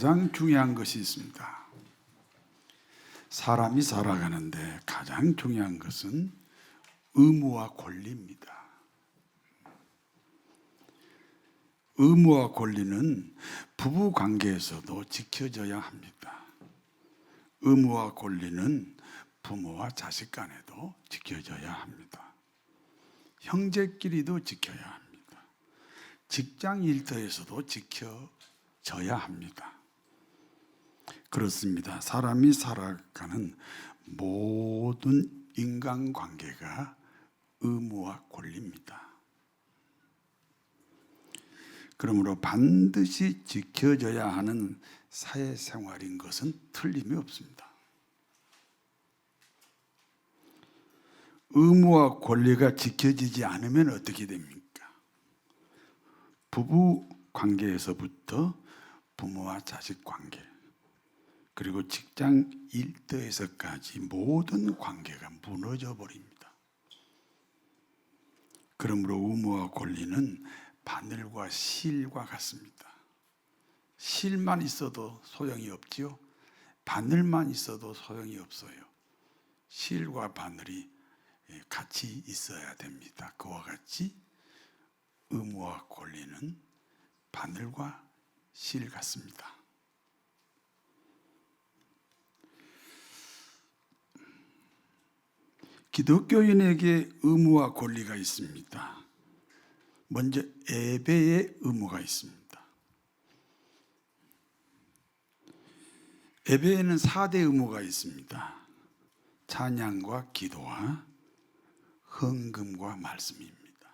가장 중요한 것이 있습니다. 사람이 살아가는데 가장 중요한 것은 의무와 권리입니다. 의무와 권리는 부부 관계에서도 지켜져야 합니다. 의무와 권리는 부모와 자식 간에도 지켜져야 합니다. 형제끼리도 지켜야 합니다. 직장 일터에서도 지켜져야 합니다. 그렇습니다. 사람이 살아가는 모든 인간관계가 의무와 권리입니다. 그러므로 반드시 지켜져야 하는 사회생활인 것은 틀림이 없습니다. 의무와 권리가 지켜지지 않으면 어떻게 됩니까? 부부 관계에서부터 부모와 자식 관계, 그리고 직장 일터에서까지 모든 관계가 무너져 버립니다. 그러므로 의무와 권리는 바늘과 실과 같습니다. 실만 있어도 소용이 없지요. 바늘만 있어도 소용이 없어요. 실과 바늘이 같이 있어야 됩니다. 그와 같이 의무와 권리는 바늘과 실 같습니다. 기독교인에게 의무와 권리가 있습니다. 먼저 예배의 의무가 있습니다. 예배에는 4대 의무가 있습니다. 찬양과 기도와 헌금과 말씀입니다.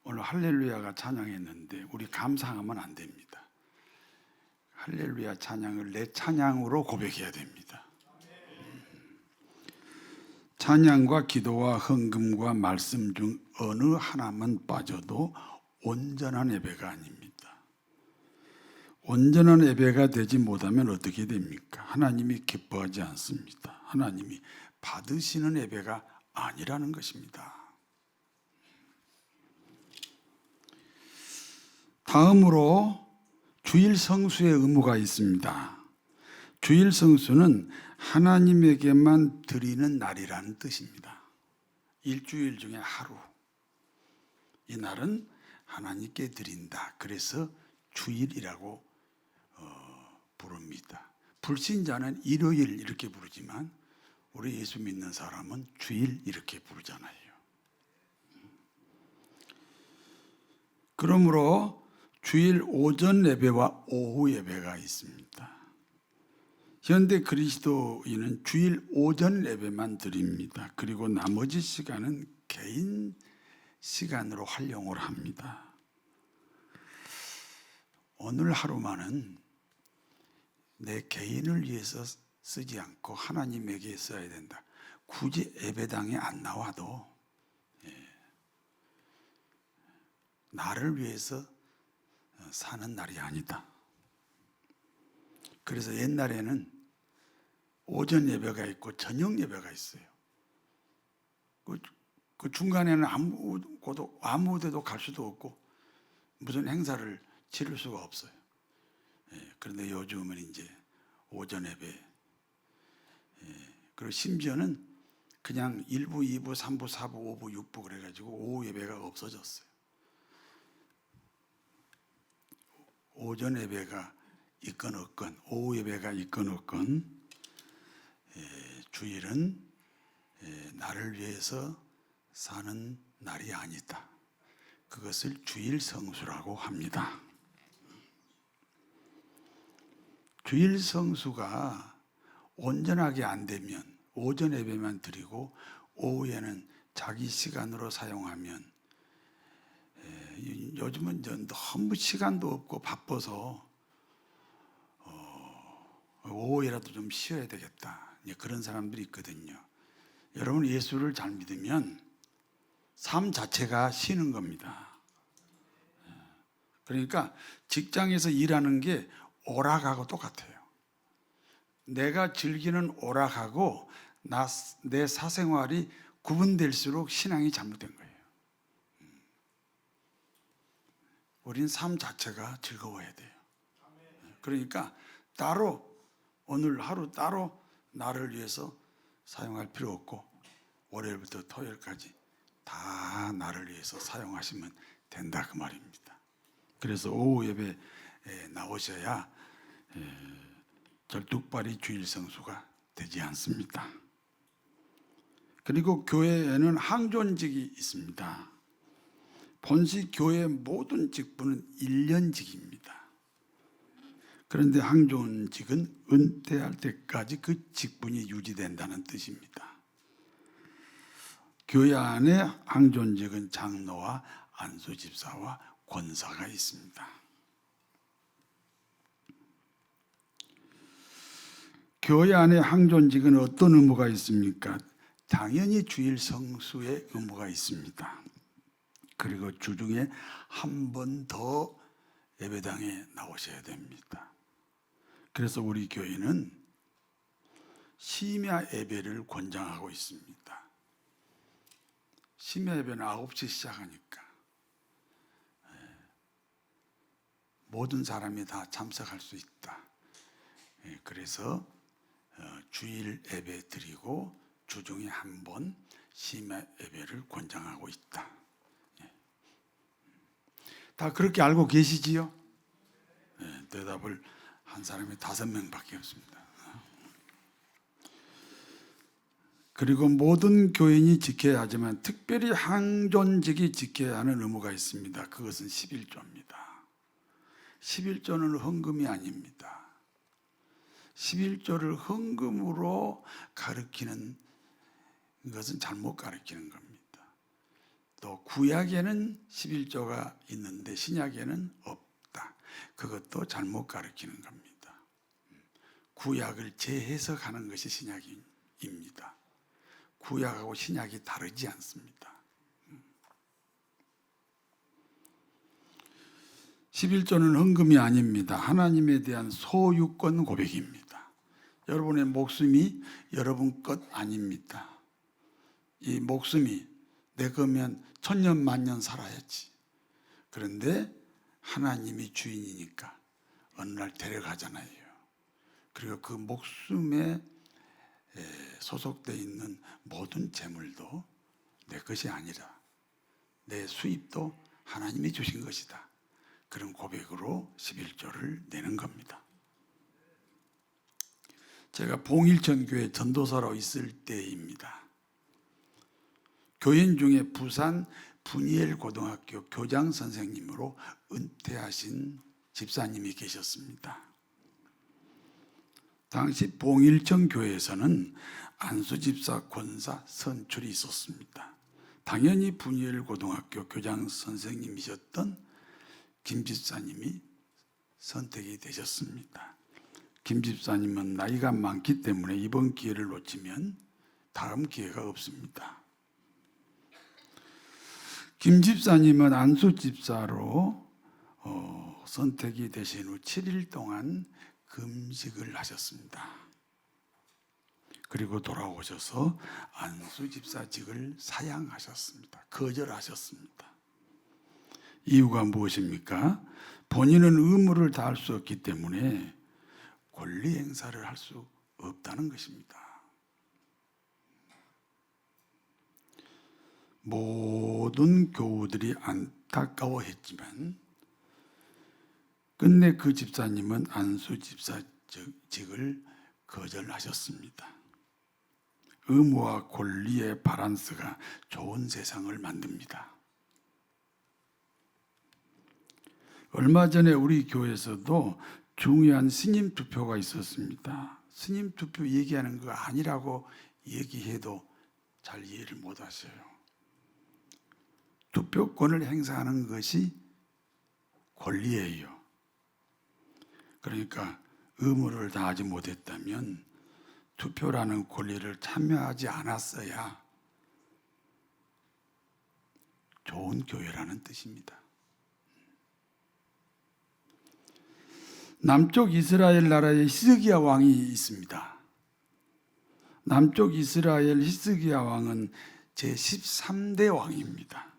오늘 할렐루야가 찬양했는데 우리 감상하면 안 됩니다. 할렐루야 찬양을 내 찬양으로 고백해야 됩니다. 찬양과 기도와 헌금과 말씀 중 어느 하나만 빠져도 온전한 예배가 아닙니다. 온전한 예배가 되지 못하면 어떻게 됩니까? 하나님이 기뻐하지 않습니다. 하나님이 받으시는 예배가 아니라는 것입니다. 다음으로 주일 성수의 의무가 있습니다. 주일 성수는 하나님에게만 드리는 날이라는 뜻입니다. 일주일 중에 하루. 이 날은 하나님께 드린다. 그래서 주일이라고 부릅니다. 불신자는 일요일 이렇게 부르지만 우리 예수 믿는 사람은 주일 이렇게 부르잖아요. 그러므로 주일 오전 예배와 오후 예배가 있습니다. 현대 그리스도인은 주일 오전 예배만 드립니다. 그리고 나머지 시간은 개인 시간으로 활용을 합니다. 오늘 하루만은 내 개인을 위해서 쓰지 않고 하나님에게 써야 된다. 굳이 예배당에 안 나와도 나를 위해서 사는 날이 아니다. 그래서 옛날에는 오전 예배가 있고 저녁 예배가 있어요. 그 중간에는 아무 데도 갈 수도 없고 무슨 행사를 치를 수가 없어요. 그런데 요즘은 이제 오전 예배, 그리고 심지어는 그냥 1부, 2부, 3부, 4부, 5부, 6부 그래가지고 오후 예배가 없어졌어요. 오전 예배가 있건 없건, 오후 예배가 있건 없건, 주일은 나를 위해서 사는 날이 아니다. 그것을 주일 성수라고 합니다. 주일 성수가 온전하게 안 되면 오전 예배만 드리고 오후에는 자기 시간으로 사용하면 요즘은 너무 시간도 없고 바빠서 오후에라도 좀 쉬어야 되겠다. 그런 사람들이 있거든요. 여러분 예수를 잘 믿으면 삶 자체가 쉬는 겁니다. 그러니까 직장에서 일하는 게 오락하고 똑같아요. 내가 즐기는 오락하고 내 사생활이 구분될수록 신앙이 잘못된 거예요. 우린 삶 자체가 즐거워야 돼요. 그러니까 따로 오늘 하루 따로 나를 위해서 사용할 필요 없고 월요일부터 토요일까지 다 나를 위해서 사용하시면 된다 그 말입니다. 그래서 오후 예배에 나오셔야 절뚝발이 주일 성수가 되지 않습니다. 그리고 교회에는 항존직이 있습니다. 본시 교회의 모든 직분은 1년직입니다. 그런데 항존직은 은퇴할 때까지 그 직분이 유지된다는 뜻입니다. 교회 안에 항존직은 장로와 안수집사와 권사가 있습니다. 교회 안에 항존직은 어떤 의무가 있습니까? 당연히 주일 성수의 의무가 있습니다. 그리고 주중에 한 번 더 예배당에 나오셔야 됩니다. 그래서 우리 교회는 심야 예배를 권장하고 있습니다. 심야 예배는 9시 시작하니까 모든 사람이 다 참석할 수 있다. 그래서 주일 예배 드리고 주중에 한 번 심야 예배를 권장하고 있다. 다 그렇게 알고 계시지요? 대답을 한 사람이 5명밖에 없습니다. 그리고 모든 교인이 지켜야 하지만 특별히 항존직이 지켜야 하는 의무가 있습니다. 그것은 11조입니다. 11조는 헌금이 아닙니다. 11조를 헌금으로 가르치는 것은 잘못 가르치는 겁니다. 또 구약에는 11조가 있는데 신약에는 없다. 그것도 잘못 가르치는 겁니다. 구약을 재해석하는 것이 신약입니다. 구약하고 신약이 다르지 않습니다. 11조는 헌금이 아닙니다. 하나님에 대한 소유권 고백입니다. 여러분의 목숨이 여러분 것 아닙니다. 이 목숨이 내 거면 천년 만년 살아야지. 그런데 하나님이 주인이니까 어느 날 데려가잖아요. 그리고 그 목숨에 소속되어 있는 모든 재물도 내 것이 아니라 내 수입도 하나님이 주신 것이다. 그런 고백으로 11조를 내는 겁니다. 제가 봉일천 교회 전도사로 있을 때입니다. 교인 중에 부산 분이엘 고등학교 교장 선생님으로 은퇴하신 집사님이 계셨습니다. 당시 봉일천 교회에서는 안수집사 권사 선출이 있었습니다. 당연히 분이엘 고등학교 교장 선생님이셨던 김 집사님이 선택이 되셨습니다. 김 집사님은 나이가 많기 때문에 이번 기회를 놓치면 다음 기회가 없습니다. 김 집사님은 안수 집사로 선택이 되신 후 7일 동안 금식을 하셨습니다. 그리고 돌아오셔서 안수 집사직을 사양하셨습니다. 거절하셨습니다. 이유가 무엇입니까? 본인은 의무를 다할 수 없기 때문에 권리 행사를 할 수 없다는 것입니다. 모든 교우들이 안타까워했지만 끝내 그 집사님은 안수 집사직을 거절하셨습니다. 의무와 권리의 바란스가 좋은 세상을 만듭니다. 얼마 전에 우리 교회에서도 중요한 스님 투표가 있었습니다. 스님 투표 얘기하는 거 아니라고 얘기해도 잘 이해를 못 하셔요. 투표권을 행사하는 것이 권리예요. 그러니까 의무를 다하지 못했다면 투표라는 권리를 참여하지 않았어야 좋은 교회라는 뜻입니다. 남쪽 이스라엘 나라에 히스기야 왕이 있습니다. 남쪽 이스라엘 히스기야 왕은 제13대 왕입니다.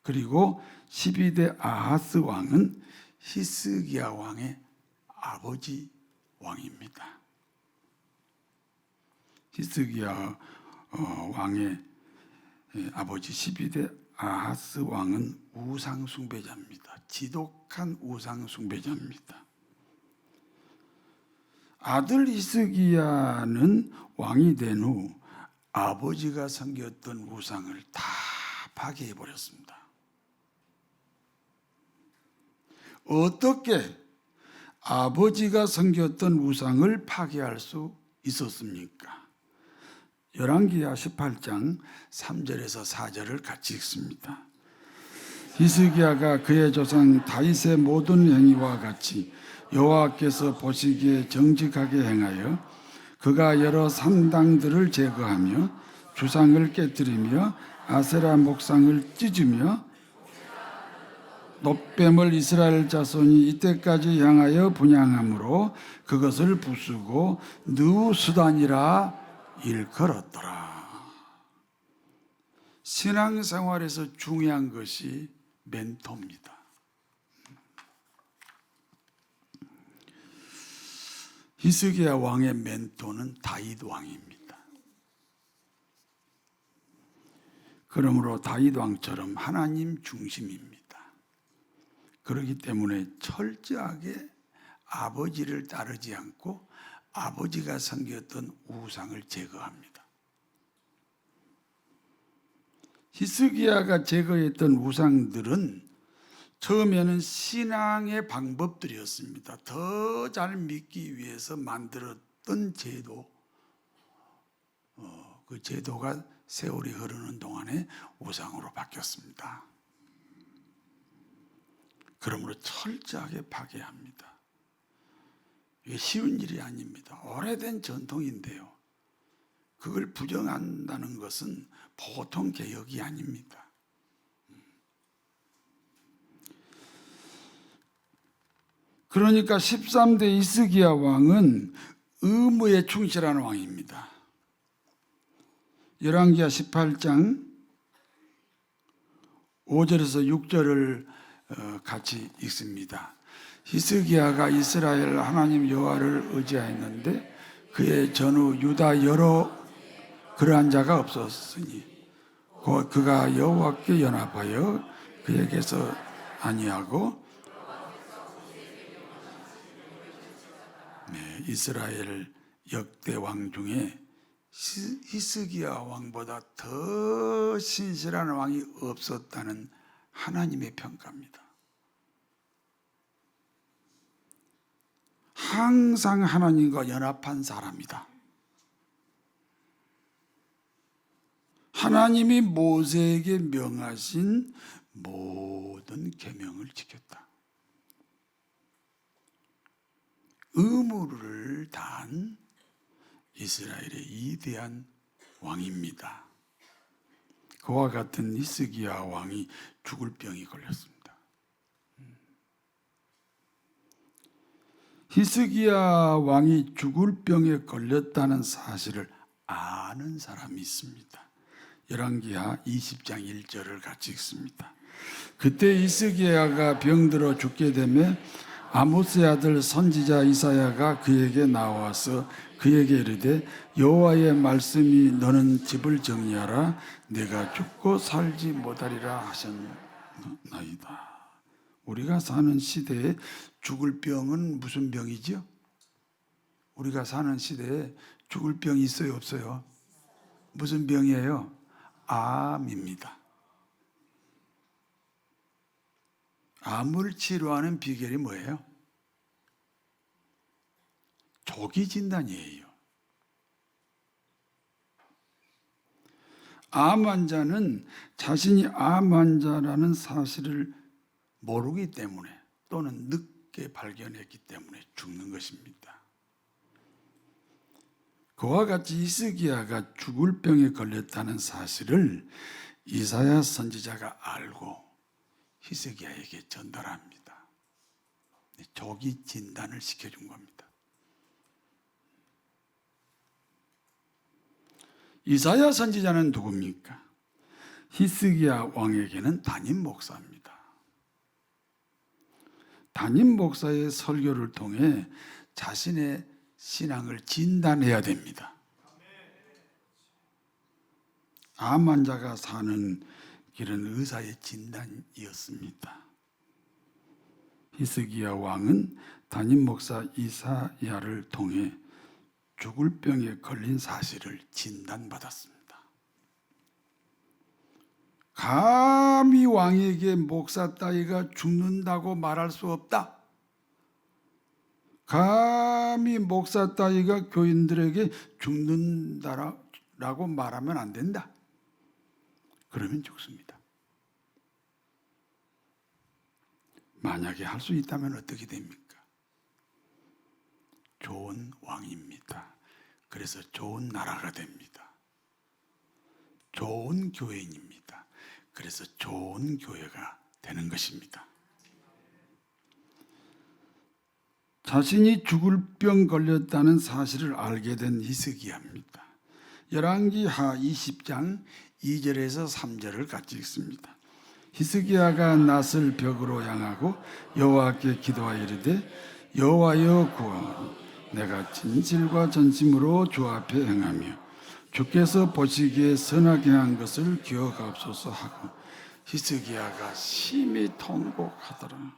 그리고 12대 아하스 왕은 히스기야 왕의 아버지 왕입니다. 히스기야 왕의 아버지 12대 아하스 왕은 우상 숭배자입니다. 지독한 우상 숭배자입니다. 아들 히스기야는 왕이 된 후 아버지가 섬겼던 우상을 다 파괴해 버렸습니다. 어떻게 아버지가 섬겼던 우상을 파괴할 수 있었습니까? 열왕기하 18장 3절에서 4절을 같이 읽습니다. 히스기야가 그의 조상 다윗의 모든 행위와 같이 여호와께서 보시기에 정직하게 행하여 그가 여러 산당들을 제거하며 주상을 깨뜨리며 아세라 목상을 찢으며 놋뱀을 이스라엘 자손이 이때까지 향하여 분향함으로 그것을 부수고 느우수단이라 일컬었더라. 신앙생활에서 중요한 것이 멘토입니다. 히스기야 왕의 멘토는 다윗 왕입니다. 그러므로 다윗 왕처럼 하나님 중심입니다. 그렇기 때문에 철저하게 아버지를 따르지 않고 아버지가 섬겼던 우상을 제거합니다. 히스기야가 제거했던 우상들은 처음에는 신앙의 방법들이었습니다. 더 잘 믿기 위해서 만들었던 제도, 그 제도가 세월이 흐르는 동안에 우상으로 바뀌었습니다. 그러므로 철저하게 파괴합니다. 이게 쉬운 일이 아닙니다. 오래된 전통인데요. 그걸 부정한다는 것은 보통 개혁이 아닙니다. 그러니까 13대 히스기야 왕은 의무에 충실한 왕입니다. 열왕기하 18장 5절에서 6절을 같이 읽습니다. 히스기야가 이스라엘 하나님 여호와를 의지하였는데 그의 전후 유다 여러 그러한 자가 없었으니 그가 여호와께 연합하여 그에게서 아니하고 이스라엘 역대 왕 중에 히스기야 왕보다 더 신실한 왕이 없었다는 하나님의 평가입니다. 항상 하나님과 연합한 사람이다. 하나님이 모세에게 명하신 모든 계명을 지켰다. 의무를 다한 이스라엘의 위대한 왕입니다. 그와 같은 히스기야 왕이 죽을 병이 걸렸습니다. 히스기야 왕이 죽을 병에 걸렸다는 사실을 아는 사람이 있습니다. 열왕기하 20장 1절을 같이 읽습니다. 그때 히스기야가 병들어 죽게 되매 아모스의 아들 선지자 이사야가 그에게 나와서 그에게 이르되 여호와의 말씀이 너는 집을 정리하라 내가 죽고 살지 못하리라 하셨나이다. 우리가 사는 시대에 죽을 병은 무슨 병이죠? 우리가 사는 시대에 죽을 병이 있어요, 없어요? 무슨 병이에요? 암입니다. 암을 치료하는 비결이 뭐예요? 조기 진단이에요. 암 환자는 자신이 암 환자라는 사실을 모르기 때문에 또는 늦게 발견했기 때문에 죽는 것입니다. 그와 같이 히스기야가 죽을 병에 걸렸다는 사실을 이사야 선지자가 알고 히스기야에게 전달합니다. 조기 진단을 시켜준 겁니다. 이사야 선지자는 누굽니까? 히스기야 왕에게는 담임 목사입니다. 담임 목사의 설교를 통해 자신의 신앙을 진단해야 됩니다. 암 환자가 사는 길은 의사의 진단이었습니다. 히스기야 왕은 담임 목사 이사야를 통해 죽을 병에 걸린 사실을 진단받았습니다. 감히 왕에게 목사 따위가 죽는다고 말할 수 없다. 감히 목사 따위가 교인들에게 죽는다라고 말하면 안 된다. 그러면 죽습니다. 만약에 할 수 있다면 어떻게 됩니까? 좋은 왕입니다. 그래서 좋은 나라가 됩니다. 좋은 교인입니다. 그래서 좋은 교회가 되는 것입니다. 자신이 죽을 병 걸렸다는 사실을 알게 된 히스기야입니다. 열왕기하 20장 2절에서 3절을 같이 읽습니다. 히스기야가 낯을 벽으로 향하고 여호와께 기도하여 이르되 여호와여 구하오니 내가 진실과 전심으로 주 앞에 행하며 주께서 보시기에 선하게 한 것을 기억하옵소서 하고 히스기야가 심히 통곡하더라.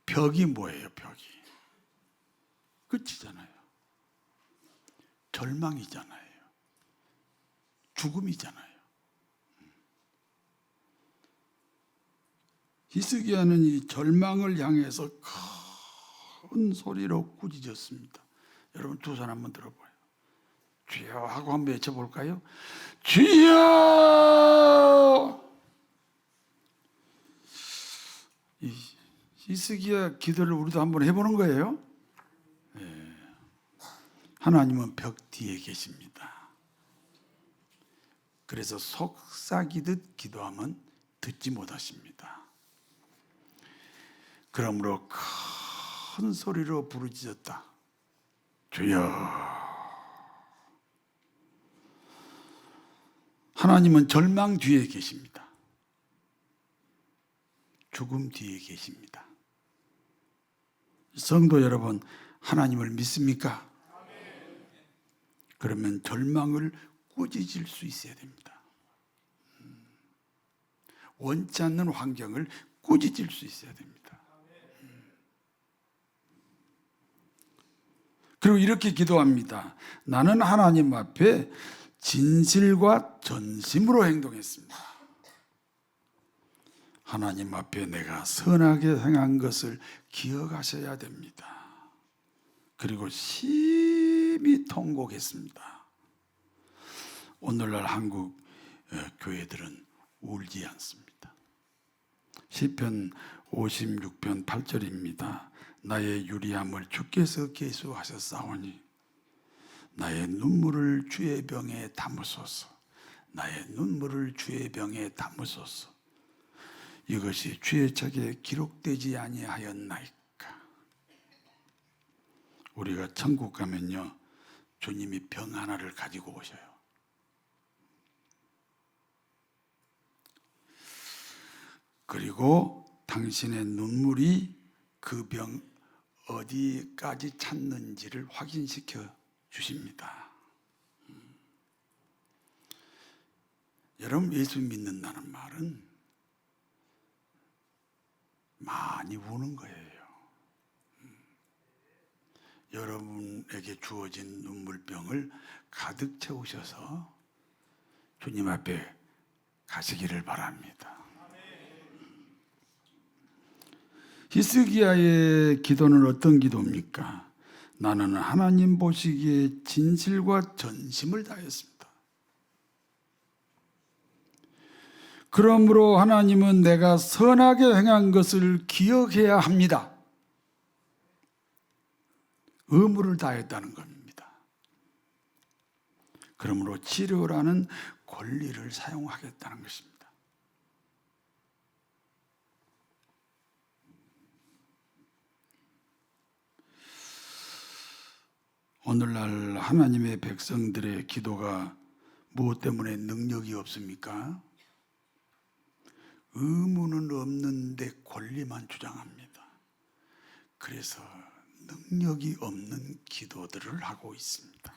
벽이 뭐예요? 벽이 끝이잖아요. 절망이잖아요. 죽음이잖아요. 히스기야는 이 절망을 향해서 큰 소리로 꾸짖었습니다. 여러분 두 손 한번 들어봐요. 주여 하고 한번 외쳐볼까요? 주여! 이 히스기야 기도를 우리도 한번 해보는 거예요. 네. 하나님은 벽 뒤에 계십니다. 그래서 속삭이듯 기도하면 듣지 못하십니다. 그러므로 큰 소리로 부르짖었다. 주여. 하나님은 절망 뒤에 계십니다. 죽음 뒤에 계십니다. 성도 여러분, 하나님을 믿습니까? 그러면 절망을 꾸짖을 수 있어야 됩니다. 원치 않는 환경을 꾸짖을 수 있어야 됩니다. 그리고 이렇게 기도합니다. 나는 하나님 앞에 진실과 전심으로 행동했습니다. 하나님 앞에 내가 선하게 행한 것을 기억하셔야 됩니다. 그리고 심히 통곡했습니다. 오늘날 한국 교회들은 울지 않습니다. 시편 56편 8절입니다. 나의 유리함을 주께서 계수하셨사오니 나의 눈물을 주의 병에 담으소서. 나의 눈물을 주의 병에 담으소서. 이것이 주의 책에 기록되지 아니하였나이까. 우리가 천국 가면요, 주님이 병 하나를 가지고 오셔요. 그리고 당신의 눈물이 그 병 어디까지 찼는지를 확인시켜 주십니다. 여러분, 예수 믿는다는 말은 많이 우는 거예요. 여러분에게 주어진 눈물병을 가득 채우셔서 주님 앞에 가시기를 바랍니다. 히스기야의 기도는 어떤 기도입니까? 나는 하나님 보시기에 진실과 전심을 다했습니다. 그러므로 하나님은 내가 선하게 행한 것을 기억해야 합니다. 의무를 다했다는 겁니다. 그러므로 치료라는 권리를 사용하겠다는 것입니다. 오늘날 하나님의 백성들의 기도가 무엇 때문에 능력이 없습니까? 의무는 없는데 권리만 주장합니다. 그래서 능력이 없는 기도들을 하고 있습니다.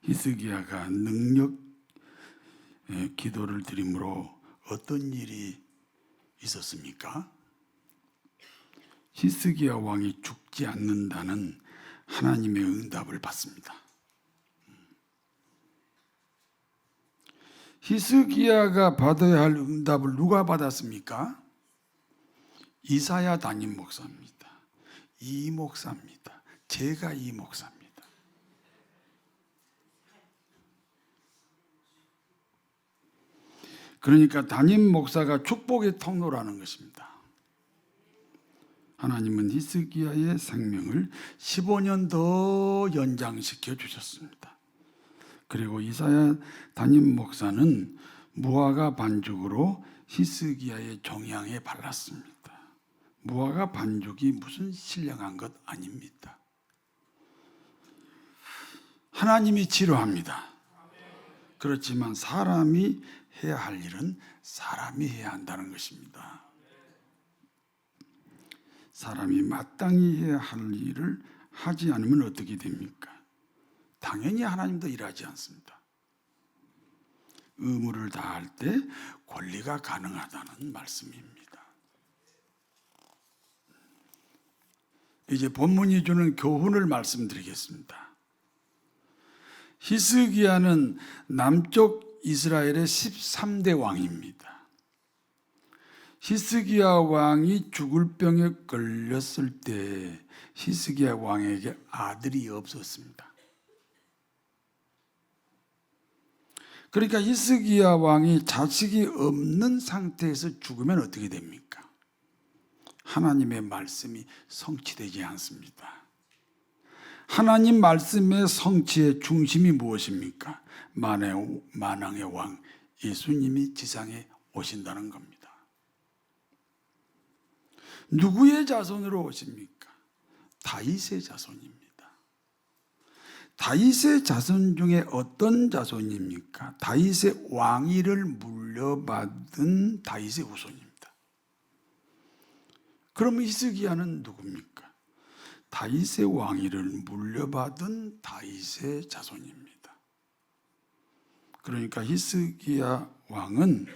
히스기야가 능력 기도를 드림으로 어떤 일이 있었습니까? 히스기야 왕이 죽지 않는다는 하나님의 응답을 받습니다. 히스기야가 받아야 할 응답을 누가 받았습니까? 이사야 담임 목사입니다. 이 목사입니다. 제가 이 목사입니다. 그러니까 담임 목사가 축복의 통로라는 것입니다. 하나님은 히스기야의 생명을 15년 더 연장시켜 주셨습니다. 그리고 이사야 담임 목사는 무화과 반죽으로 히스기야의 종양에 발랐습니다. 무화과 반죽이 무슨 신령한 것 아닙니다. 하나님이 치료합니다. 그렇지만 사람이 해야 할 일은 사람이 해야 한다는 것입니다. 사람이 마땅히 해야 할 일을 하지 않으면 어떻게 됩니까? 당연히 하나님도 일하지 않습니다. 의무를 다할 때 권리가 가능하다는 말씀입니다. 이제 본문이 주는 교훈을 말씀드리겠습니다. 히스기야는 남쪽 이스라엘의 13대 왕입니다. 히스기야 왕이 죽을 병에 걸렸을 때 히스기야 왕에게 아들이 없었습니다. 그러니까 히스기야 왕이 자식이 없는 상태에서 죽으면 어떻게 됩니까? 하나님의 말씀이 성취되지 않습니다. 하나님 말씀의 성취의 중심이 무엇입니까? 만왕의 왕 예수님이 지상에 오신다는 겁니다. 누구의 자손으로 오십니까? 다윗의 자손입니다. 다윗의 자손 중에 어떤 자손입니까? 다윗의 왕위를 물려받은 다윗의 후손입니다. 그럼 히스기야는 누굽니까? 다윗의 왕위를 물려받은 다윗의 자손입니다. 그러니까 히스기야 왕은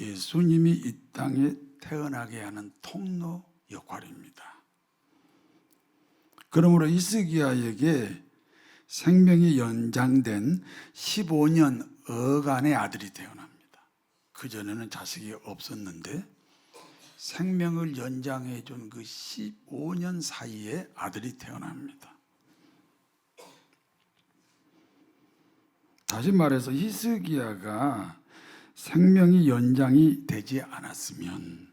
예수님이 이 땅에 태어나게 하는 통로 역할입니다. 그러므로 히스기야에게 생명이 연장된 15년 어간의 아들이 태어납니다. 그전에는 자식이 없었는데 생명을 연장해 준 그 15년 사이에 아들이 태어납니다. 다시 말해서 히스기야가 생명이 연장이 되지 않았으면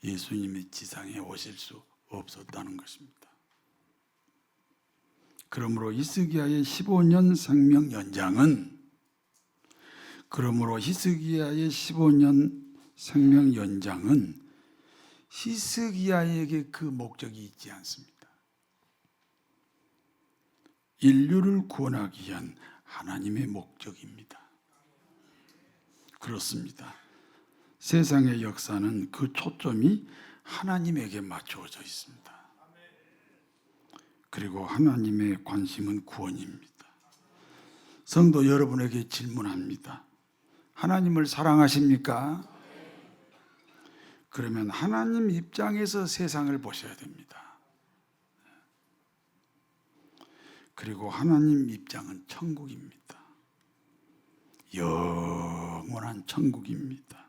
예수님이 지상에 오실 수 없었다는 것입니다. 그러므로 히스기야의 15년 생명 연장은 히스기야에게 그 목적이 있지 않습니다. 인류를 구원하기 위한 하나님의 목적입니다. 그렇습니다. 세상의 역사는 그 초점이 하나님에게 맞추어져 있습니다. 그리고 하나님의 관심은 구원입니다. 성도 여러분에게 질문합니다. 하나님을 사랑하십니까? 그러면 하나님 입장에서 세상을 보셔야 됩니다. 그리고 하나님 입장은 천국입니다. 영원한 천국입니다.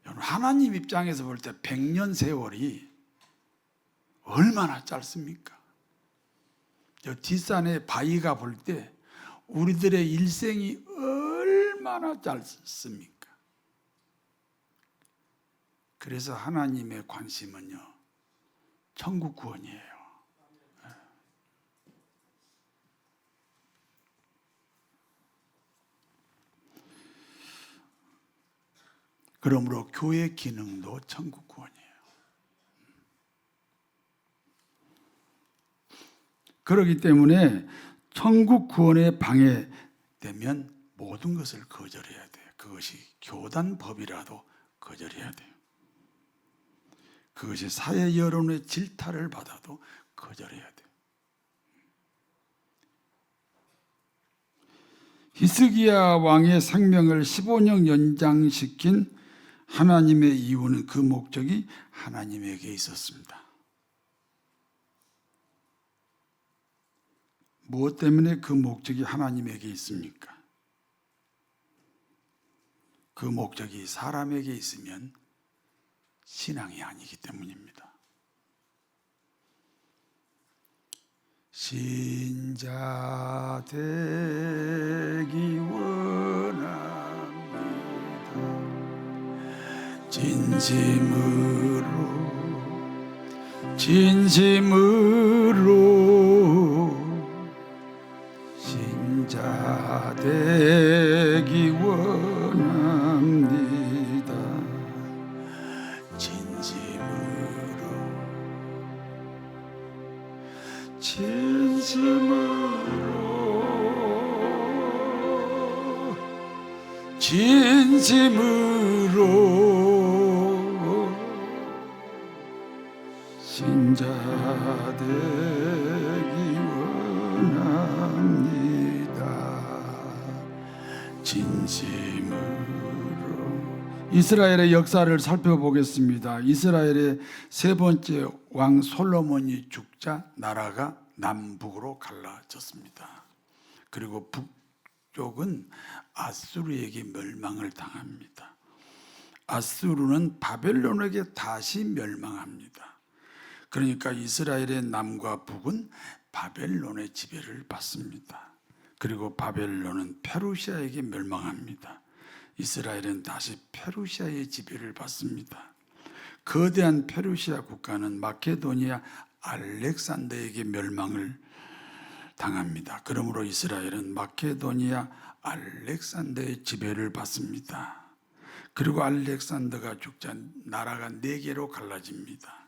여러분, 하나님 입장에서 볼 때 100년 세월이 얼마나 짧습니까? 저 뒷산에 바위가 볼 때 우리들의 일생이 얼마나 짧습니까? 그래서 하나님의 관심은요, 천국 구원이에요. 그러므로 교회 기능도 천국 구원이에요. 그렇기 때문에 천국 구원에 방해되면 모든 것을 거절해야 돼요. 그것이 교단법이라도 거절해야 돼요. 그것이 사회 여론의 질타를 받아도 거절해야 돼요. 히스기야 왕의 생명을 15년 연장시킨 하나님의 이유는 그 목적이 하나님에게 있었습니다. 무엇 때문에 그 목적이 하나님에게 있습니까? 그 목적이 사람에게 있으면 신앙이 아니기 때문입니다. 신자 되기 원합니다. 진심으로 신자 되기 원합니다. 진심으로 신자 되기 원합니다. 진심으로. 이스라엘의 역사를 살펴보겠습니다. 이스라엘의 세 번째 왕 솔로몬이 죽자 나라가 남북으로 갈라졌습니다. 그리고 북쪽은 아수르에게 멸망을 당합니다. 아수르는 바벨론에게 다시 멸망합니다. 그러니까 이스라엘의 남과 북은 바벨론의 지배를 받습니다. 그리고 바벨론은 페르시아에게 멸망합니다. 이스라엘은 다시 페르시아의 지배를 받습니다. 거대한 페르시아 국가는 마케도니아 알렉산더에게 멸망을 당합니다. 그러므로 이스라엘은 마케도니아 알렉산더의 지배를 받습니다. 그리고 알렉산더가 죽자 나라가 4개로 갈라집니다.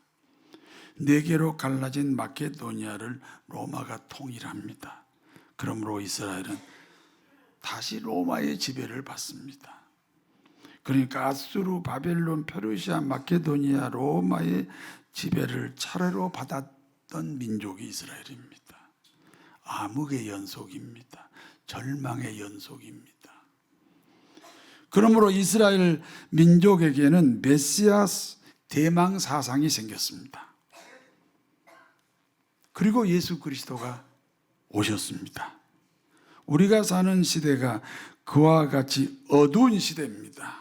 4개로 갈라진 마케도니아를 로마가 통일합니다. 그러므로 이스라엘은 다시 로마의 지배를 받습니다. 그러니까 아수르, 바벨론, 페르시아, 마케도니아, 로마의 지배를 차례로 받았던 민족이 이스라엘입니다. 암흑의 연속입니다. 절망의 연속입니다. 그러므로 이스라엘 민족에게는 메시아 대망 사상이 생겼습니다. 그리고 예수 그리스도가 오셨습니다. 우리가 사는 시대가 그와 같이 어두운 시대입니다.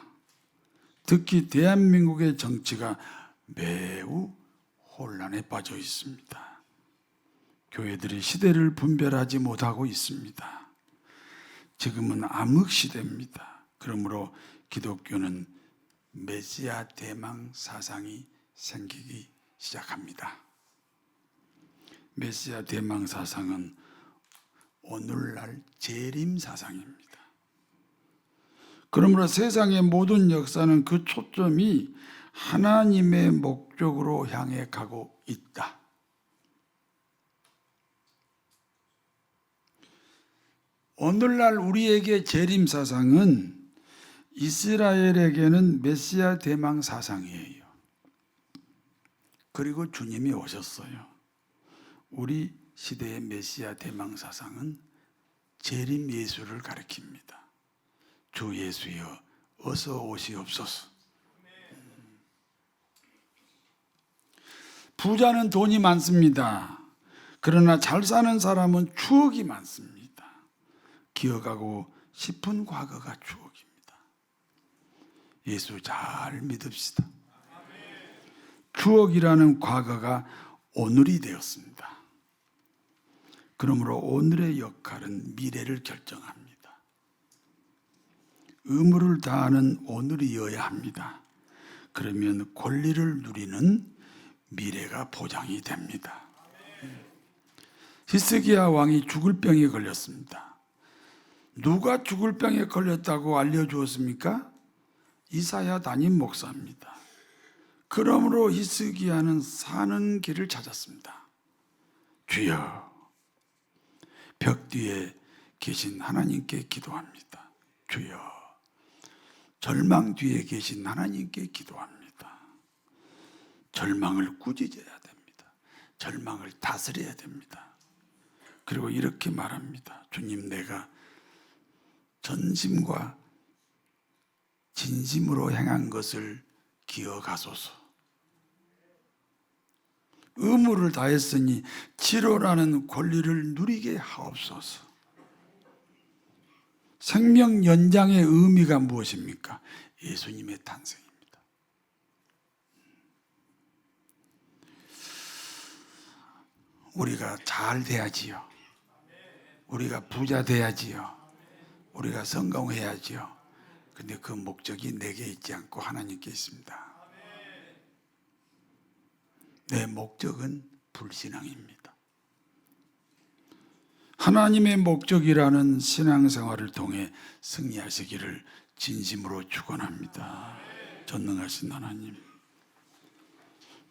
특히 대한민국의 정치가 매우 혼란에 빠져 있습니다. 교회들이 시대를 분별하지 못하고 있습니다. 지금은 암흑 시대입니다. 그러므로 기독교는 메시아 대망 사상이 생기기 시작합니다. 메시아 대망 사상은 오늘날 재림 사상입니다. 그러므로 세상의 모든 역사는 그 초점이 하나님의 목적으로 향해 가고 있다. 오늘날 우리에게 재림 사상은 이스라엘에게는 메시아 대망 사상이에요. 그리고 주님이 오셨어요. 우리 시대의 메시아 대망 사상은 재림 예수를 가리킵니다. 주 예수여 어서 오시옵소서. 부자는 돈이 많습니다. 그러나 잘 사는 사람은 추억이 많습니다. 기억하고 싶은 과거가 추억입니다. 예수 잘 믿읍시다. 추억이라는 과거가 오늘이 되었습니다. 그러므로 오늘의 역할은 미래를 결정합니다. 의무를 다하는 오늘이어야 합니다. 그러면 권리를 누리는 미래가 보장이 됩니다. 히스기야 왕이 죽을 병에 걸렸습니다. 누가 죽을 병에 걸렸다고 알려주었습니까? 이사야 담임 목사입니다. 그러므로 히스기야는 사는 길을 찾았습니다. 주여, 벽 뒤에 계신 하나님께 기도합니다. 주여, 절망 뒤에 계신 하나님께 기도합니다. 절망을 꾸짖어야 됩니다. 절망을 다스려야 됩니다. 그리고 이렇게 말합니다. 주님, 내가 전심과 진심으로 행한 것을 기억하소서. 의무를 다했으니 치료라는 권리를 누리게 하옵소서. 생명 연장의 의미가 무엇입니까? 예수님의 탄생입니다. 우리가 잘 돼야지요. 우리가 부자 돼야지요. 우리가 성공해야지요. 근데 그 목적이 내게 있지 않고 하나님께 있습니다. 내 목적은 불신앙입니다. 하나님의 목적이라는 신앙생활을 통해 승리하시기를 진심으로 축원합니다. 전능하신 하나님,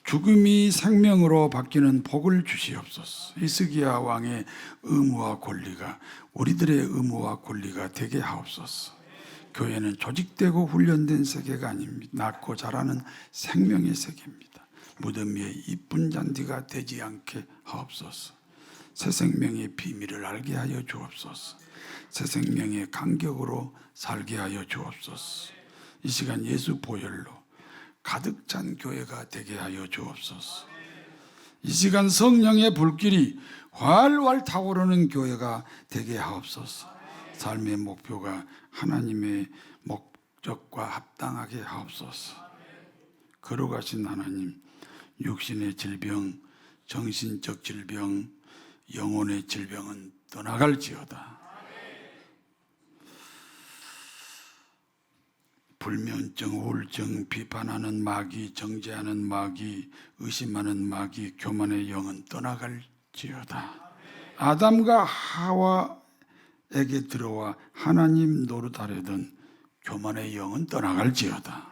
죽음이 생명으로 바뀌는 복을 주시옵소서. 히스기야 왕의 의무와 권리가 우리들의 의무와 권리가 되게 하옵소서. 교회는 조직되고 훈련된 세계가 아닙니다. 낳고 자라는 생명의 세계입니다. 무덤 위에 이쁜 잔디가 되지 않게 하옵소서. 새 생명의 비밀을 알게 하여 주옵소서. 새 생명의 간격으로 살게 하여 주옵소서. 이 시간 예수 보혈로 가득 찬 교회가 되게 하여 주옵소서. 이 시간 성령의 불길이 활활 타오르는 교회가 되게 하옵소서. 삶의 목표가 하나님의 목적과 합당하게 하옵소서. 거룩하신 하나님, 육신의 질병, 정신적 질병, 영혼의 질병은 떠나갈지어다. 불면증, 우울증, 비판하는 마귀, 정죄하는 마귀, 의심하는 마귀, 교만의 영은 떠나갈지어다. 아담과 하와에게 들어와 하나님 노릇하려던 교만의 영은 떠나갈지어다.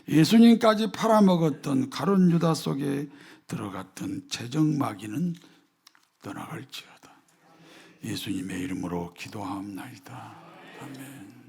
예수님까지 팔아먹었던 가룟 유다 속에 들어갔던 재정 마귀는 떠나갈지어다. 예수님의 이름으로 기도하옵나이다. 아멘.